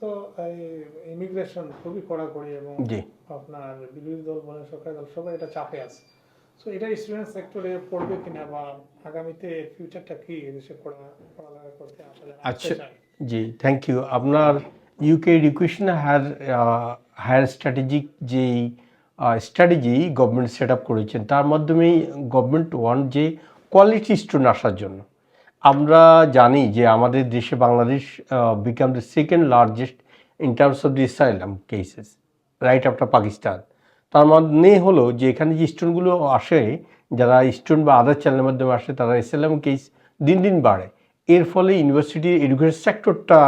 তো এই ইমিগ্রেশন খুবই কড়াকড়ি এবং জি আপনার বিরোধী দল বলেন সরকারি দল সবাই এটা চাপে আছে। সো এটা স্টুডেন্ট সেক্টরে পড়বে কিনা বা আগামীতে ফিউচারটা কি এদেশে পড়ালেখা করতে আসা যারা আসতে আচ্ছা চায়? জি থ্যাংক ইউ। আপনার ইউকে এডুকেশন হায়ার স্ট্র্যাটেজিক যেই স্ট্র্যাটেজি গভর্নমেন্ট সেট আপ করেছেন তার মাধ্যমেই গভর্নমেন্ট ওয়ান যে কোয়ালিটি স্টুডেন্ট আসার জন্য। আমরা জানি যে আমাদের দেশে Bangladesh become the second largest in terms of the asylum cases right after Pakistan. তার মানে হলো যে এখানে যে স্টুডেন্টগুলো আসে, যারা স্টুডেন্ট বা আদার চ্যানেলের মাধ্যমে আসে, তারা অ্যাসাইলাম কেস দিন দিন বাড়ে। এর ফলে ইউনিভার্সিটি এডুকেশন সেক্টরটা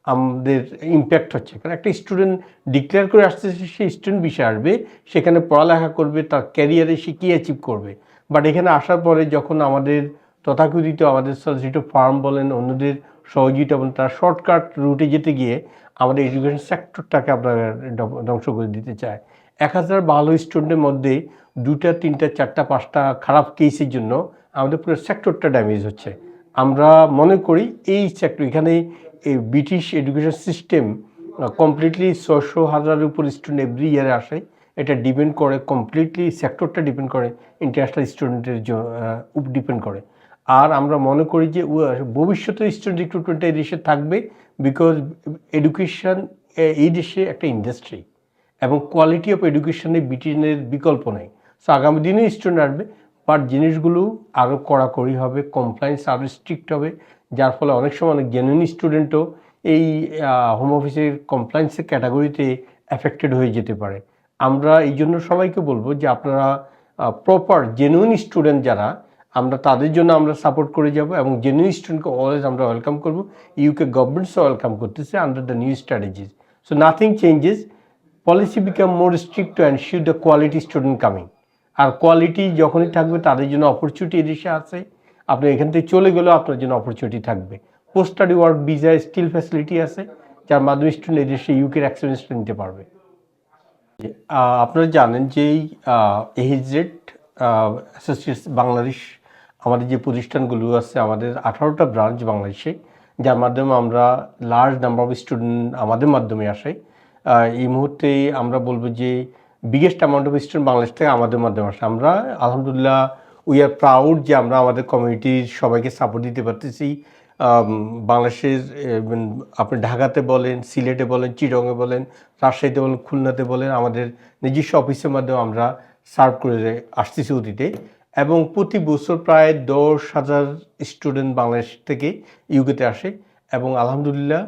আমাদের ইম্প্যাক্ট হচ্ছে। কারণ একটা স্টুডেন্ট ডিক্লেয়ার করে আসতেছে সে স্টুডেন্ট বিষয়ে আসবে, সেখানে পড়ালেখা করবে, তার ক্যারিয়ারে সে কী অ্যাচিভ করবে। বাট এখানে আসার পরে যখন আমাদের তথাকথিত আমাদের সলিসিটর ফার্ম বলেন, অন্যদের সহযোগিতা বলেন, তারা শর্টকাট রুটে যেতে গিয়ে আমাদের এডুকেশন সেক্টরটাকে আপনারা ধ্বংস করে দিতে চায়। 1000 ভালো স্টুডেন্টের মধ্যে 2টা 3টা 4টা 5টা খারাপ কেসের জন্য আমাদের পুরো সেক্টরটা ড্যামেজ হচ্ছে। আমরা মনে করি এই সেক্টর এখানে এই ব্রিটিশ এডুকেশন সিস্টেম কমপ্লিটলি 600,000-এর উপর স্টুডেন্ট এভরি ইয়ারে আসে। এটা ডিপেন্ড করে কমপ্লিটলি, সেক্টরটা ডিপেন্ড করে ইন্টারন্যাশনাল স্টুডেন্টের ডিপেন্ড করে। আর আমরা মনে করি যে ভবিষ্যতে স্টুডেন্ট রিক্রুটমেন্টটা এই দেশে থাকবে, বিকজ এডুকেশন এই দেশে একটা ইন্ডাস্ট্রি এবং কোয়ালিটি অফ এডুকেশনে ব্রিটেনের বিকল্প নেই। সো আগামী দিনে স্টুডেন্ট আসবে, বাট জিনিসগুলো আরও কড়াকড়ি হবে, কমপ্লায়েন্স আরও স্ট্রিক্ট হবে, যার ফলে অনেক সময় অনেক জেনুইন স্টুডেন্টও এই হোম অফিসের কমপ্লায়েন্সের ক্যাটাগরিতে অ্যাফেক্টেড হয়ে যেতে পারে। আমরা এই জন্য সবাইকে বলবো যে আপনারা প্রপার জেনুইন স্টুডেন্ট যারা, আমরা তাদের জন্য আমরা সাপোর্ট করে যাব এবং জেনুইন স্টুডেন্টকে অলওয়েজ আমরা ওয়েলকাম করবো। ইউকে গভর্নমেন্টসও ওয়েলকাম করতেছে under the new strategies. So nothing changes, policy become more strict to ensure the quality student coming. আর কোয়ালিটি যখনই থাকবে তাদের জন্য অপরচুনিটি এদেশে আছে। আপনি এখান থেকে চলে গেলেও আপনার জন্য অপরচুনিটি থাকবে। Post study work visa still facility আছে, যার মাধ্যমে স্টুডেন্ট এদেশে ইউকের এক্সপিরিয়েন্সটা নিতে পারবে। আপনারা জানেন যে এইচজেড অ্যাসোসিয়েটস বাংলাদেশ, আমাদের যে প্রতিষ্ঠানগুলো আছে, আমাদের 18টা ব্রাঞ্চ বাংলাদেশে, যার মাধ্যমে আমরা লার্জ নাম্বার অফ স্টুডেন্ট আমাদের মাধ্যমে আসে। এই মুহূর্তে আমরা বলবো যে biggest amount of student Bangladesh থেকে আমাদের মাধ্যমে আসে। আমরা আলহামদুলিল্লাহ উই আর প্রাউড যে আমরা আমাদের কমিউনিটির সবাইকে সাপোর্ট দিতে পারতেছি। বাংলাদেশের আপনি ঢাকাতে বলেন, সিলেটে বলেন, চিটংয়ে বলেন, রাজশাহীতে বলেন, খুলনাতে বলেন, আমাদের নিজস্ব অফিসের মাধ্যমে আমরা সার্ভ করে আসতেছি অতীতে। এবং প্রতি বছর প্রায় 10,000 স্টুডেন্ট বাংলাদেশ থেকে ইউকেতে আসে এবং আলহামদুলিল্লাহ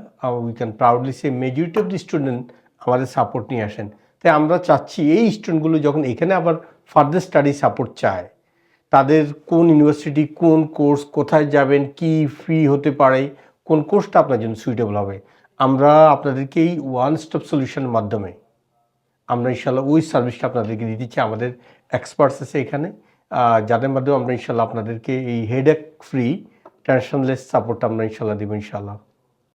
we can proudly say majority of the student আমাদের সাপোর্ট নিয়ে আসেন। তাই আমরা চাচ্ছি এই স্টুডেন্টগুলো যখন এখানে আবার ফার্দার স্টাডি সাপোর্ট চায়, তাদের কোন ইউনিভার্সিটি, কোন কোর্স, কোথায় যাবেন, কি ফি হতে পারে, কোন কোর্সটা আপনার জন্য সুইটেবল হবে, আমরা আপনাদেরকে এই ওয়ান স্টপ সলিউশনের মাধ্যমে আমরা ইনশাল্লাহ ওই সার্ভিসটা আপনাদেরকে দিতে চাই। আমাদের এক্সপার্টস আছে এখানে, যাদের মাধ্যমে আমরা ইনশাল্লাহ আপনাদেরকে এই হেডেক ফ্রি টেনশনলেস সাপোর্ট আমরা ইনশাল্লাহ দেবো ইনশাল্লাহ।